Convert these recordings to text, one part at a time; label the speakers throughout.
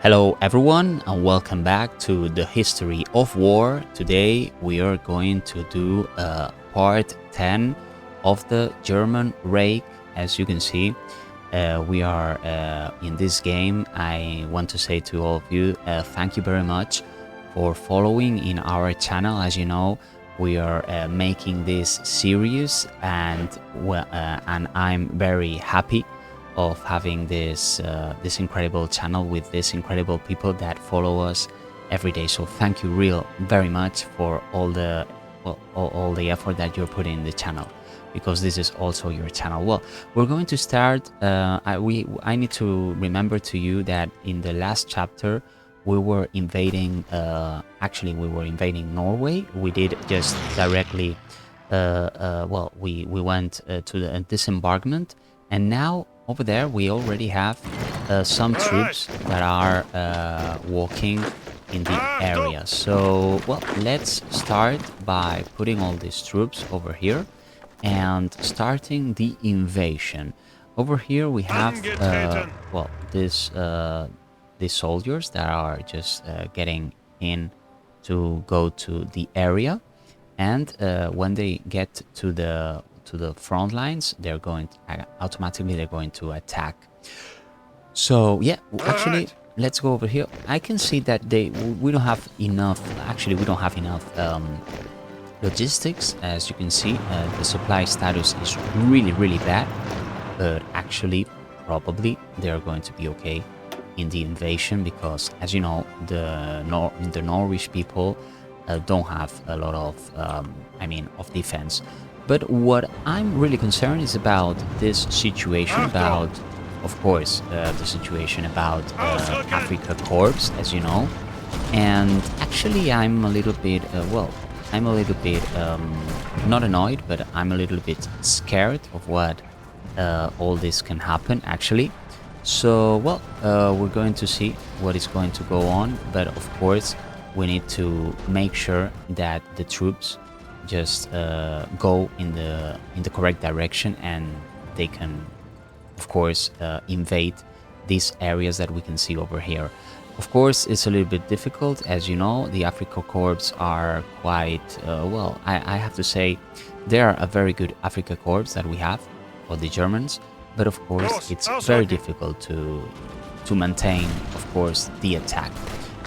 Speaker 1: Hello everyone and welcome back to the history of war. Today we are going to do part 10 of the German Reich. As you can see, we are in this game. I want to say to all of you, thank you very much for following in our channel. As you know, we are making this series and I'm very happy of having this incredible channel with this incredible people that follow us every day. So thank you very much for all the all the effort that you're putting in the channel, because this is also your channel. Well, we're going to start. I need to remember to you that in the last chapter we were invading. Actually, we were invading Norway. We did just directly. Well, we went to the disembarkment, and now over there we already have some troops that are walking in the area. So, well, let's start by putting all these troops over here and starting the invasion. Over here we have well, these soldiers that are just getting in to go to the area, and when they get to the front lines, they're going to, automatically they're going to attack. So yeah, actually, let's go over here. I can see that we don't have enough. Actually, we don't have enough logistics. As you can see, the supply status is really bad, but actually probably they're going to be okay in the invasion, because as you know, the Norwegian people don't have a lot of of defense. But what I'm really concerned is about this situation, about, of course, the situation about Afrika Korps, as you know. And actually, I'm a little bit, I'm a little bit not annoyed, but I'm a little bit scared of what all this can happen, actually. So, well, we're going to see what is going to go on, but of course, we need to make sure that the troops just go in the correct direction, and they can, of course, invade these areas that we can see over here. Of course, it's a little bit difficult. As you know, the Afrika Korps are quite well, I have to say they are a very good Afrika Korps that we have, or the Germans, but of course it's very difficult to maintain, of course, the attack.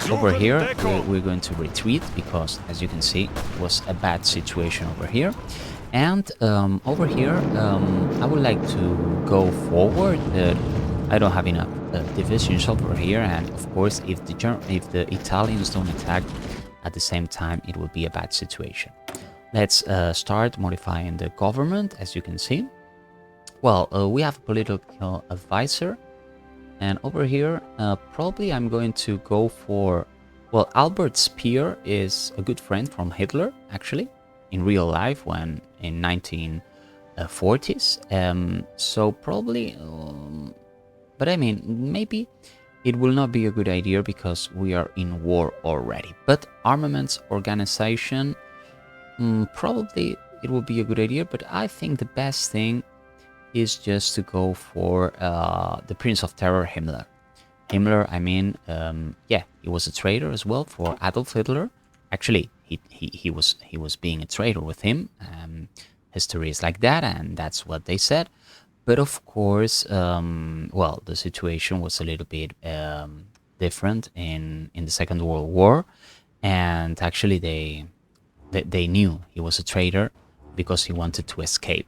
Speaker 1: Over here we're going to retreat, because as you can see, it was a bad situation over here. And over here I would like to go forward, but I don't have enough divisions over here, and of course if the Italians don't attack at the same time, it will be a bad situation. Let's start modifying the government. As you can see, well, we have a political advisor. And over here, probably I'm going to go for, well, Albert Speer is a good friend from Hitler, actually, in real life, when in 1940s. So probably, but I mean, maybe it will not be a good idea because we are in war already. But armaments organization, probably it will be a good idea, but I think the best thing is just to go for the Prince of Terror, Himmler. Himmler, I mean, yeah, he was a traitor as well for Adolf Hitler. Actually, he was being a traitor with him. History is like that, and that's what they said. But of course, well, the situation was a little bit different in the Second World War, and actually they knew he was a traitor because he wanted to escape.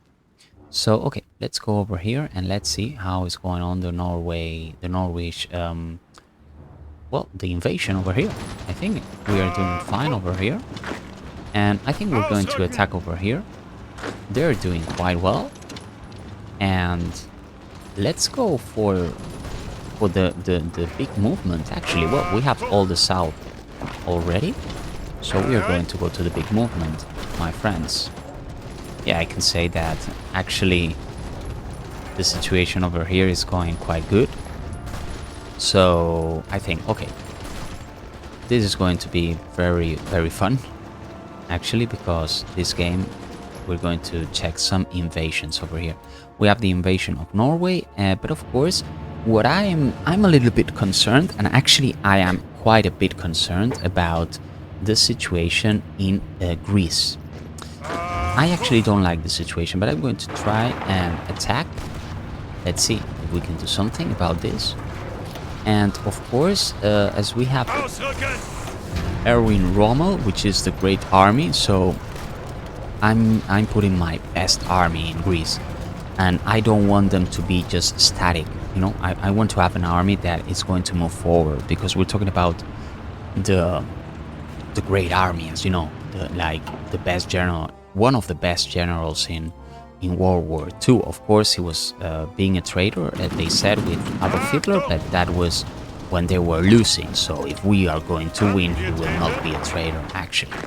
Speaker 1: So, okay, let's go over here and let's see how is going on the Norwich, well, the invasion over here. I think we are doing fine over here. And I think we're going to attack over here. They're doing quite well. And let's go for the big movement, actually. Well, we have all the south already. So we are going to go to the big movement, my friends. Yeah, I can say that actually the situation over here is going quite good. So I think, okay, this is going to be very fun, actually, because this game we're going to check some invasions over here. We have the invasion of Norway, but of course I'm a little bit concerned, and actually I am quite a bit concerned about the situation in Greece. I actually don't like the situation, but I'm going to try and attack. Let's see if we can do something about this. And of course, as we have Erwin Rommel, which is the Great Army, so I'm putting my best army in Greece, and I don't want them to be just static. You know, I want to have an army that is going to move forward, because we're talking about the Great Army, as you know, like the best general, one of the best generals in World War II. Of course, he was being a traitor, they said, with Adolf Hitler, but that was when they were losing. So if we are going to win, he will not be a traitor, actually.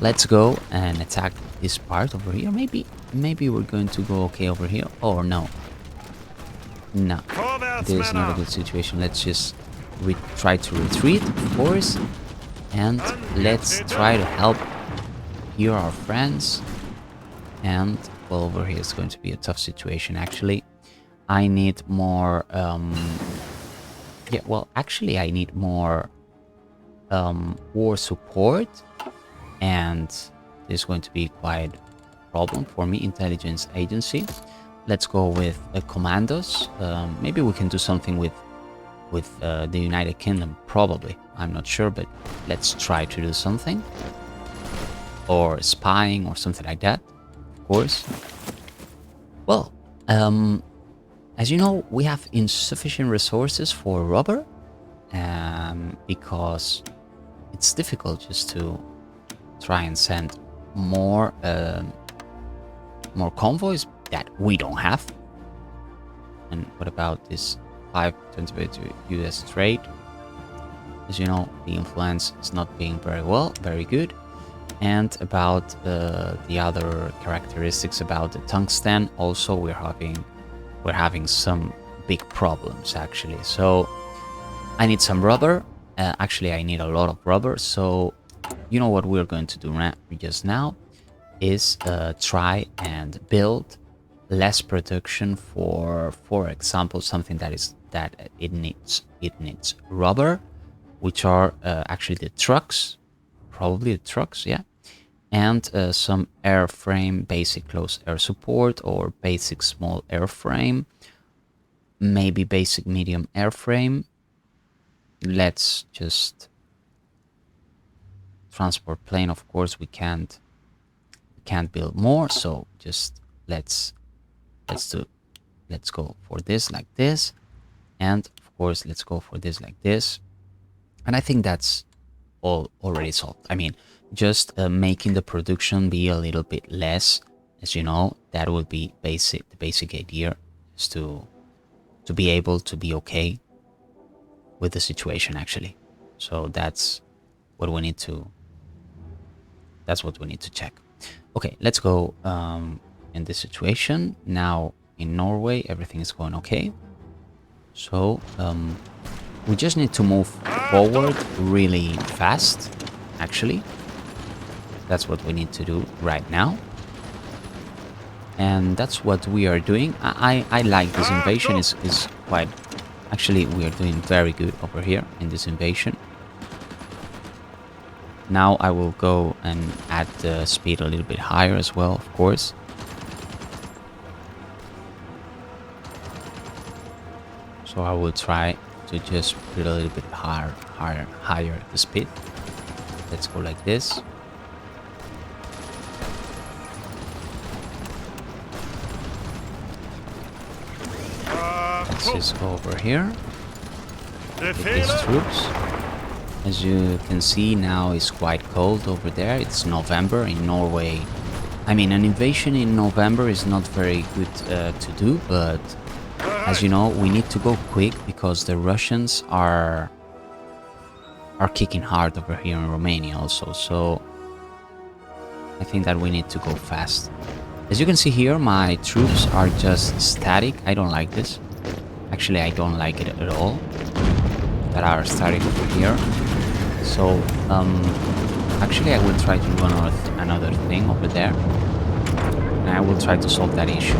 Speaker 1: Let's go and attack this part over here. Maybe we're going to go okay over here. Or no. No. This is not a good situation. Let's just try to retreat, of course. And let's try to help here our friends. And, well, over here it's going to be a tough situation, actually. I need more... yeah, well, actually I need more war support. And this is going to be quite a problem for me. Intelligence agency. Let's go with commandos. Maybe we can do something with the United Kingdom, probably. I'm not sure, but let's try to do something. Or spying or something like that, of course. Well, as you know, we have insufficient resources for rubber, because it's difficult just to try and send more convoys that we don't have. And what about this 520 to US trade? As you know, the influence is not being very good. And about the other characteristics about the tungsten, also we're having some big problems, actually. So I need some rubber. Actually, I need a lot of rubber. So you know what we're going to do just now is try and build less production for example, something that it needs rubber, which are actually the trucks, probably the trucks, yeah, and some airframe, basic close air support, or basic small airframe, maybe basic medium airframe. Let's just transport plane. Of course, we can't build more, so just let's go for this like this, and of course let's go for this like this. And I think that's all already solved. I mean, just making the production be a little bit less, as you know, that would be the basic idea, is to be able to be okay with the situation, actually. So that's what we need to check. Okay, let's go in this situation. Now in Norway everything is going okay. So we just need to move forward really fast, actually. That's what we need to do right now. And that's what we are doing. I like this invasion. Is quite... Actually, we are doing very good over here in this invasion. Now I will go and add the speed a little bit higher as well, of course. So I will try to just put a little bit higher the speed. Let's go like this. Let's just go over here with these troops. As you can see, now it's quite cold over there. It's November in Norway. I mean, an invasion in November is not very good to do, but as you know, we need to go quick because the Russians are kicking hard over here in Romania also. So I think that we need to go fast. As you can see here, my troops are just static. I don't like this. Actually, I don't like it at all. That are starting over here. So actually I will try to do another thing over there, and I will try to solve that issue,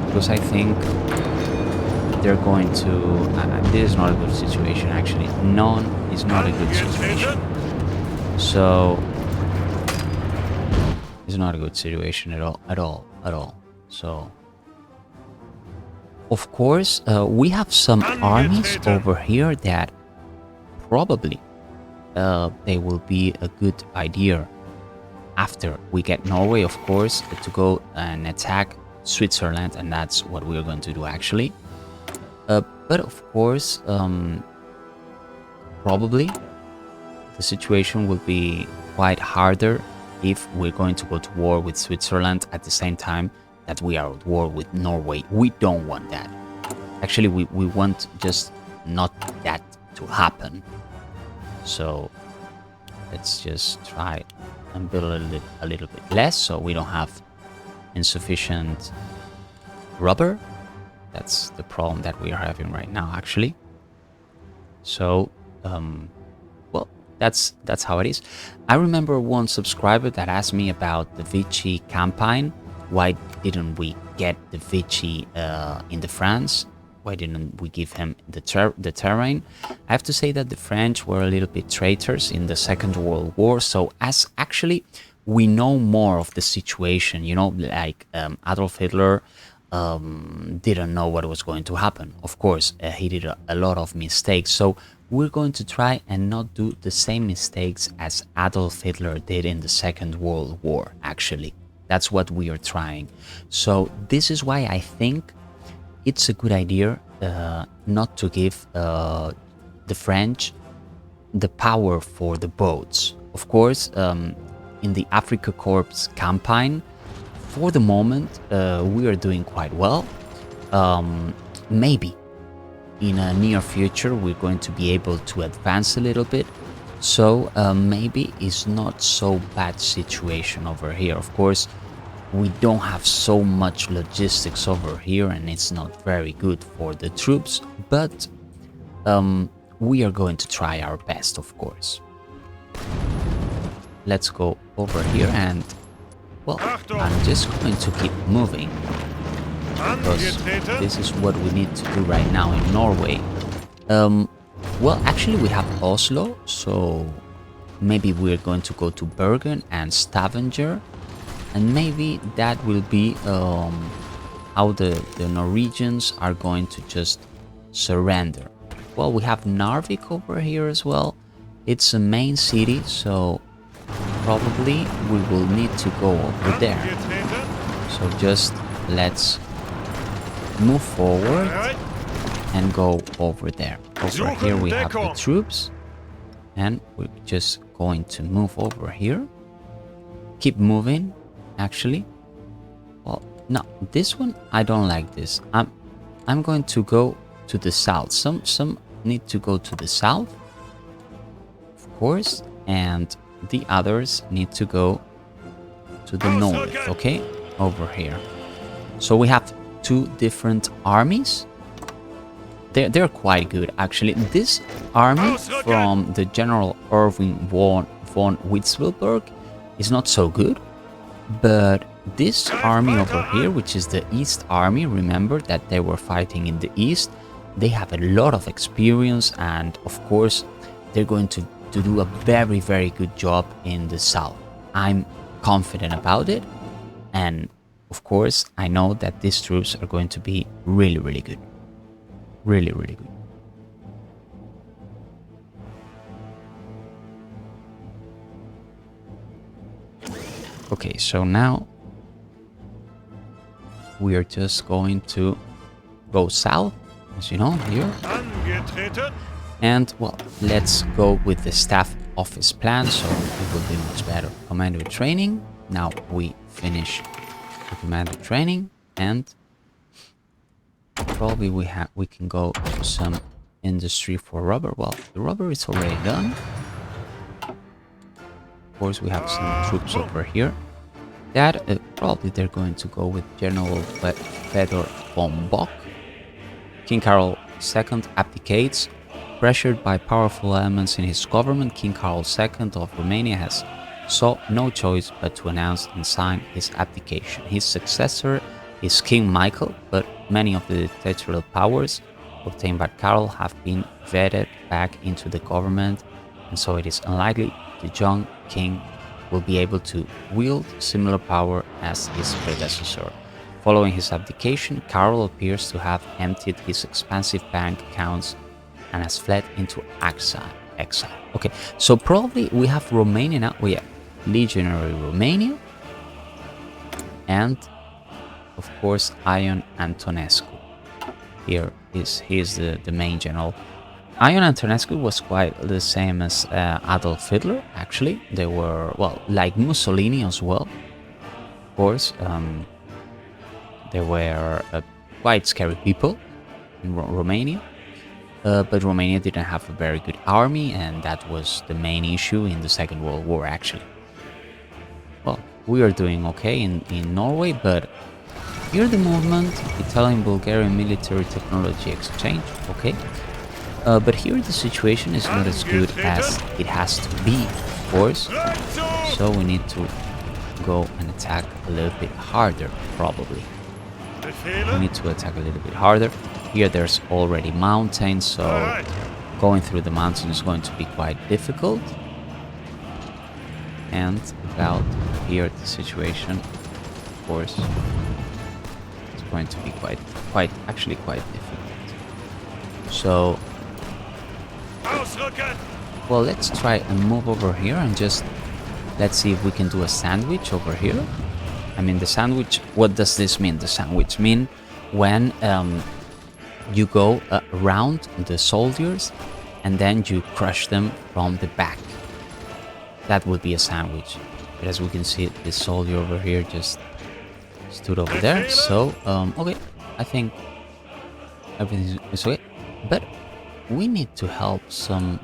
Speaker 1: because I think they're going to. This is not a good situation, actually. None is not a good situation. So it's not a good situation at all. So of course we have some armies over here that probably they will be a good idea after we get Norway, of course, to go and attack Switzerland, and that's what we're going to do actually. But of course, probably the situation will be quite harder if we're going to go to war with Switzerland at the same time that we are at war with Norway. We don't want that. Actually, we want just not that to happen. So let's just try and build a little bit less so we don't have insufficient rubber. That's the problem that we are having right now, actually. So well, that's how it is. I remember one subscriber that asked me about the Vichy campaign. Why didn't we get the Vichy in the France? Why didn't we give him the terrain? I have to say that the French were a little bit traitors in the Second World War. So as actually we know more of the situation, you know, like Adolf Hitler didn't know what was going to happen. Of course, he did a lot of mistakes. So we're going to try and not do the same mistakes as Adolf Hitler did in the Second World War, actually. That's what we are trying. So this is why I think it's a good idea not to give the French the power for the boats. Of course, in the Africa Corps campaign, for the moment, we are doing quite well. Maybe in a near future, we're going to be able to advance a little bit. So maybe it's not so bad situation over here. Of course, we don't have so much logistics over here and it's not very good for the troops, but we are going to try our best, of course. Let's go over here and, well, I'm just going to keep moving because this is what we need to do right now in Norway. Well, actually we have Oslo, so maybe we're going to go to Bergen and Stavanger, and maybe that will be how the Norwegians are going to just surrender. Well, we have Narvik over here as well. It's a main city, so probably we will need to go over there. So just let's move forward and go over there. Over here we have the troops, and we're just going to move over here. Keep moving, actually. Well, no, this one I don't like this. I'm going to go to the south. Some need to go to the south, of course, and the others need to go to the north. Okay, over here. So we have two different armies. They're quite good, actually. This army from the General Erwin von Witzwilberg is not so good, but this army over here, which is the East Army, remember that they were fighting in the East, they have a lot of experience, and of course they're going to do a very, very good job in the South. I'm confident about it, and of course I know that these troops are going to be really, really good. Really, really good. Okay, so now we are just going to go south, as you know, here. And, well, let's go with the staff office plan, so it will be much better. Commander training. Now we finish the commander training, and probably we can go to some industry for rubber. Well, the rubber is already done. Of course, we have some troops over here. That probably they're going to go with General Fedor von Bock. King Carol II abdicates. Pressured by powerful elements in his government, King Carol II of Romania saw no choice but to announce and sign his abdication. His successor is King Michael, but many of the dictatorial powers obtained by Carol have been vetted back into the government, and so it is unlikely the young king will be able to wield similar power as his predecessor. Following his abdication, Carol appears to have emptied his expansive bank accounts and has fled into exile. Okay, so probably we have Romania now. We have Legionary Romania, and of course Ion Antonescu. He is the main general. Ion Antonescu was quite the same as Adolf Hitler. Actually, they were, well, like Mussolini as well. Of course, they were quite scary people in Romania. But Romania didn't have a very good army, and that was the main issue in the Second World War, actually. Well, we are doing okay in Norway, but here the movement, Italian-Bulgarian military technology exchange, okay. But here the situation is not as good as it has to be, of course. So we need to go and attack a little bit harder, probably. We need to attack a little bit harder. Here there's already mountains, so going through the mountains is going to be quite difficult. And about here the situation, of course, it's going to be quite difficult. So, well, let's try and move over here and just let's see if we can do a sandwich over here. I mean, the sandwich, what does this mean? The sandwich mean when you go around the soldiers and then you crush them from the back. That would be a sandwich. But as we can see, this soldier over here just stood over there. So, okay, I think everything is okay. But we need to help some.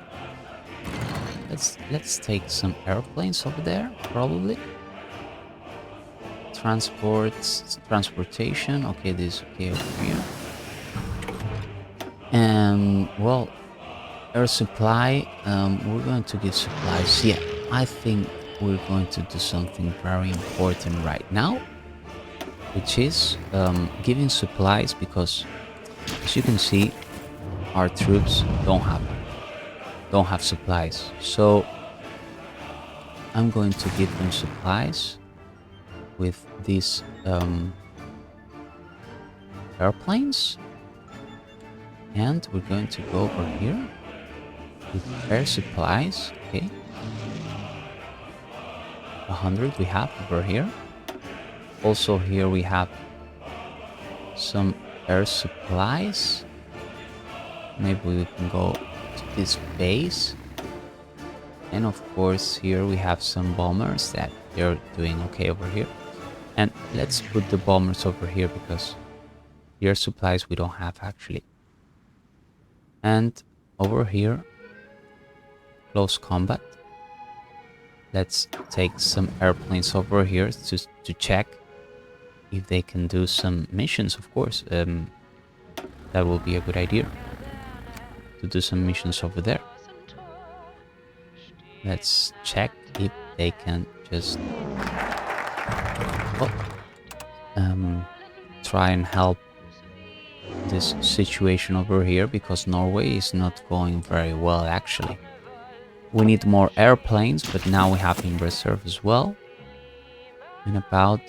Speaker 1: Let's take some airplanes over there, probably. Transportation. Okay, this is okay over here. And well, air supply. We're going to get supplies. Yeah, I think we're going to do something very important right now, which is giving supplies, because as you can see, our troops don't have supplies. So I'm going to give them supplies with these airplanes, and we're going to go over here with air supplies. Okay, 100 we have over here. Also here we have some air supplies. Maybe we can go to this base. And of course here we have some bombers that they're doing okay over here. And let's put the bombers over here, because air supplies we don't have actually. And over here, close combat. Let's take some airplanes over here to check if they can do some missions, of course. That will be a good idea, to do some missions over there. Let's check if they can just try and help this situation over here, because Norway is not going very well actually. We need more airplanes, but now we have in reserve as well. And about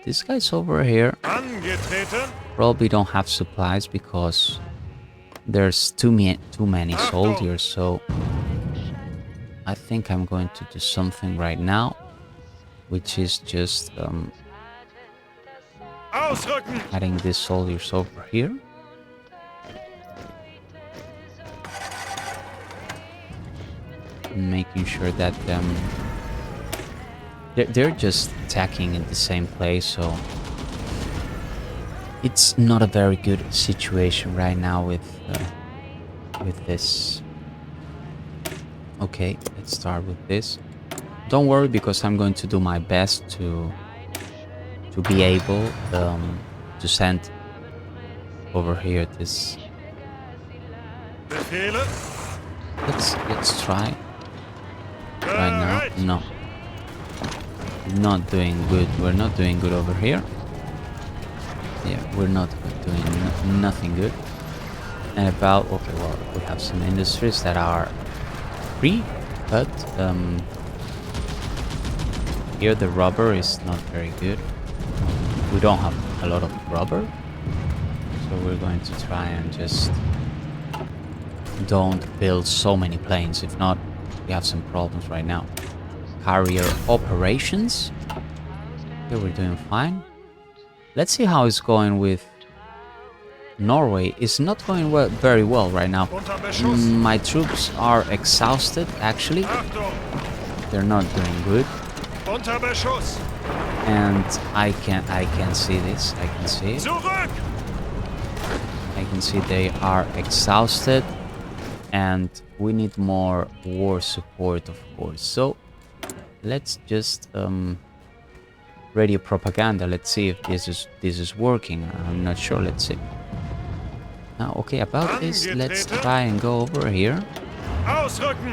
Speaker 1: these guys over here probably don't have supplies because there's too many soldiers. So I think I'm going to do something right now, which is just adding these soldiers over here. Making sure that they're just attacking in the same place, so it's not a very good situation right now with this. Okay, let's start with this. Don't worry, because I'm going to do my best to be able to send over here this. Let's try. Right now, no, not doing good. We're not doing good over here. Yeah, we're not doing nothing good. And about, okay, well, we have some industries that are free, but here the rubber is not very good. We don't have a lot of rubber, so we're going to try and just don't build so many planes. If not, we have some problems right now. Carrier operations. Okay, we're doing fine. Let's see how it's going with Norway. It's not going well, very well right now. My troops are exhausted, actually. They're not doing good. And I can see this. I can see it. I can see they are exhausted. And we need more war support, of course. So let's just radio propaganda. Let's see if this is working. I'm not sure. Let's see. Now, okay, about this, let's try and go over here.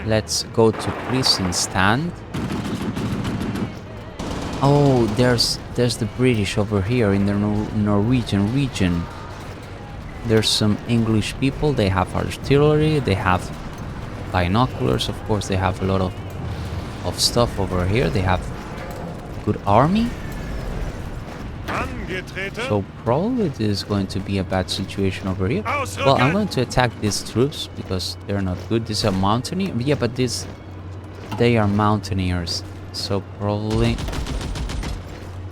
Speaker 1: Let's go to prison stand. Oh, there's the British over here in the Norwegian region. There's some English people. They have artillery. They have binoculars. Of course, they have a lot of stuff over here. They have good army. So probably this is going to be a bad situation over here. Well, I'm going to attack these troops because they're not good. These are mountaineers. Yeah, but they are mountaineers. So probably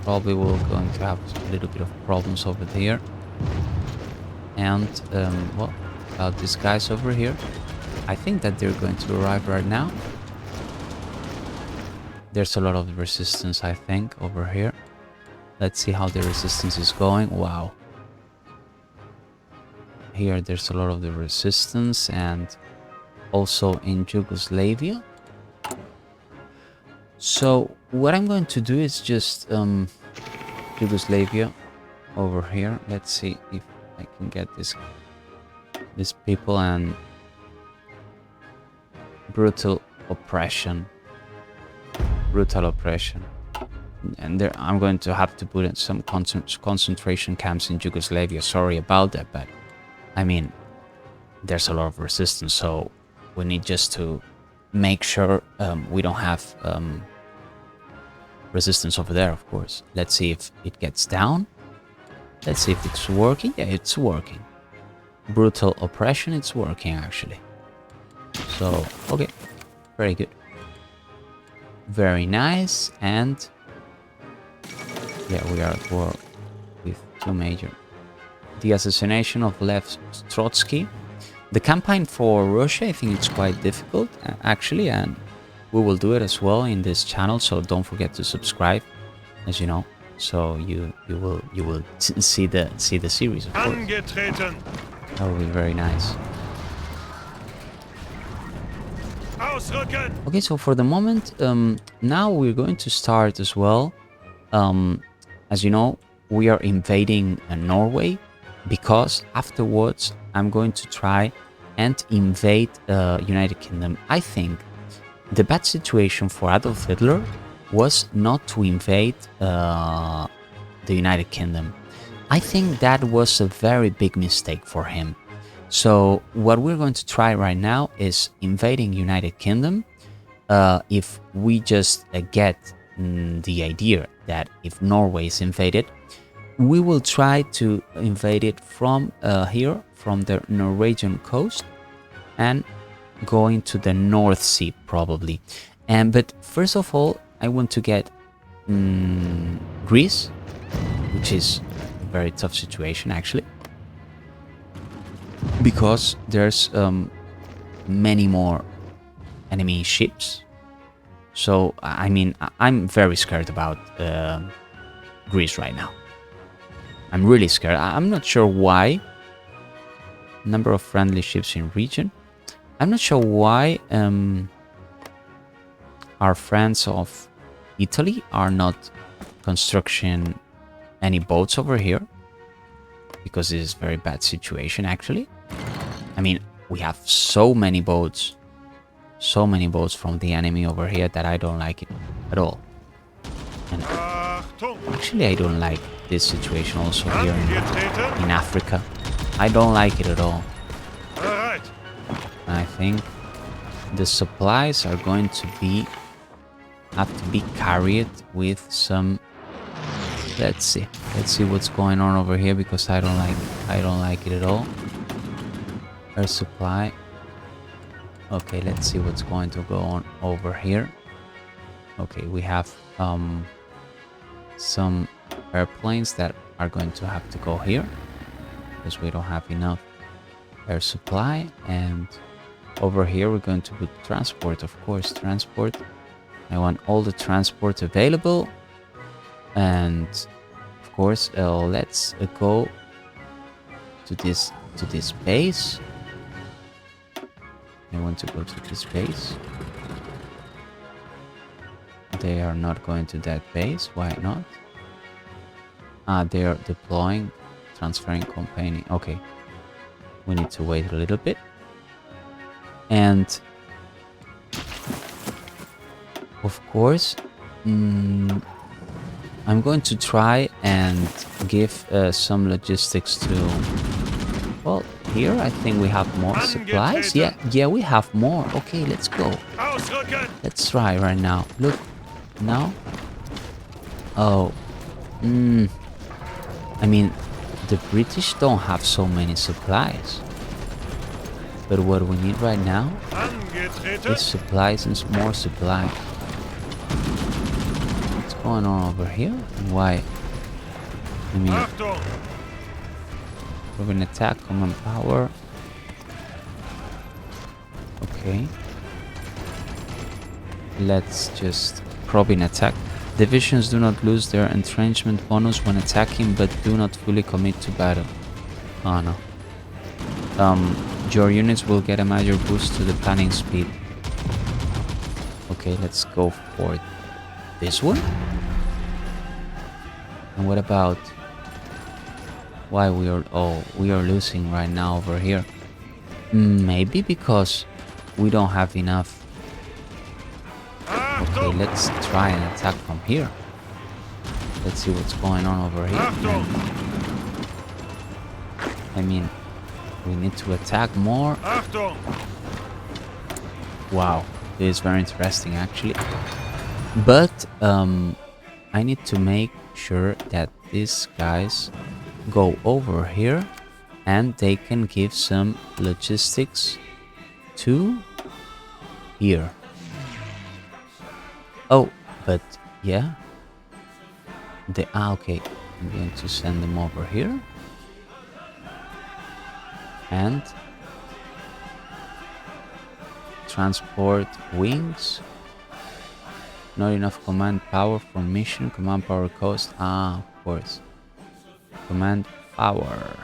Speaker 1: we're going to have a little bit of problems over there. And well, about these guys over here, I think that they're going to arrive right now. There's a lot of resistance, I think, over here. Let's see how the resistance is going. Wow. Here there's a lot of the resistance, and also in Yugoslavia. So what I'm going to do is just Yugoslavia over here. Let's see if I can get these people. And brutal oppression. And there, I'm going to have to put in some concentration camps in Yugoslavia. Sorry about that, but I mean, there's a lot of resistance, so we need just to make sure we don't have resistance over there, of course. Let's see if it gets down. Let's see if it's working. Yeah, it's working. Brutal oppression, it's working actually. So, okay, very good. Very nice. And yeah, we are at war with two major. The assassination of Lev Trotsky. The campaign for Russia, I think it's quite difficult actually, and we will do it as well in this channel. So don't forget to subscribe, as you know, so you will see the series, of course. That will be very nice. Okay, so for the moment, now we're going to start as well. As you know, we are invading Norway, because afterwards I'm going to try and invade United Kingdom. I think the bad situation for Adolf Hitler was not to invade the United Kingdom. I think that was a very big mistake for him. So what we're going to try right now is invading United Kingdom. If we just get the idea that if Norway is invaded, we will try to invade it from here, from the Norwegian coast, and going to the North Sea probably. But first of all, I want to get Greece, which is a very tough situation actually, because there's many more enemy ships. So I mean, I'm very scared about Greece right now. I'm really scared. I'm not sure why. Number of friendly ships in region. I'm not sure why our friends of Italy are not constructing any boats over here, because it is a very bad situation actually. I mean, we have so many boats from the enemy over here that I don't like it at all. And actually, I don't like this situation also here in Africa. I don't like it at all. think the supplies are going to have to be carried with some. Let's see what's going on over here, because I don't like it at all. Air supply. Okay, let's see what's going to go on over here. Okay, we have some airplanes that are going to have to go here because we don't have enough air supply. And over here we're going to put transport, of course. Transport. I want all the transport available. And of course, let's go to this base. I want to go to this base. They are not going to that base. Why not? They are deploying, transferring company. Okay, we need to wait a little bit. And of course, I'm going to try and give some logistics to. Well, here I think we have more supplies. Yeah, we have more. Okay, let's go. Let's try right now. Look, now. Oh, I mean, the British don't have so many supplies. But what we need right now is supplies and more supply. What's going on over here? And why? I mean, we're gonna attack command power. Okay. Let's just probe in attack. Divisions do not lose their entrenchment bonus when attacking, but do not fully commit to battle. Oh no. Your units will get a major boost to the planning speed. Okay, let's go for this one. And what about why we are losing right now over here? Maybe because we don't have enough. Okay, let's try and attack from here. Let's see what's going on over here. I mean, we need to attack more. Wow, it is very interesting actually. But I need to make sure that these guys go over here and they can give some logistics to here. Oh, but yeah. Okay. I'm going to send them over here. And transport wings. Not enough command power for mission. Command power cost. Of course. Command power.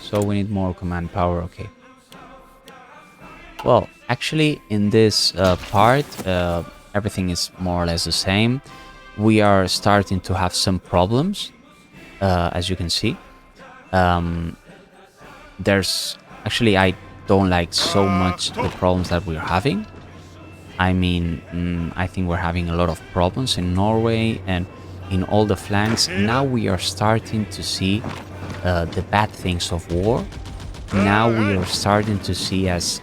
Speaker 1: So we need more command power. Okay. Well, actually, in this part, everything is more or less the same. We are starting to have some problems, as you can see. There's actually, I don't like so much the problems that we're having. I mean, I think we're having a lot of problems in Norway and in all the flanks. Now we are starting to see the bad things of war. Now we are starting to see as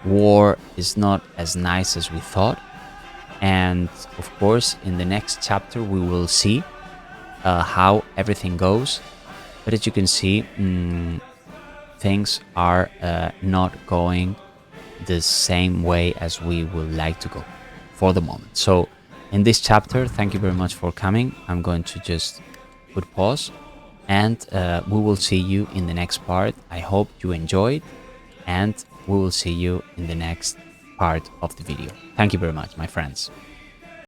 Speaker 1: war is not as nice as we thought. And of course, in the next chapter, we will see how everything goes. But as you can see, things are not going the same way as we would like to go for the moment. So in this chapter, thank you very much for coming. I'm going to just put pause, and we will see you in the next part. I hope you enjoyed, and we will see you in the next part of the video. Thank you very much, my friends.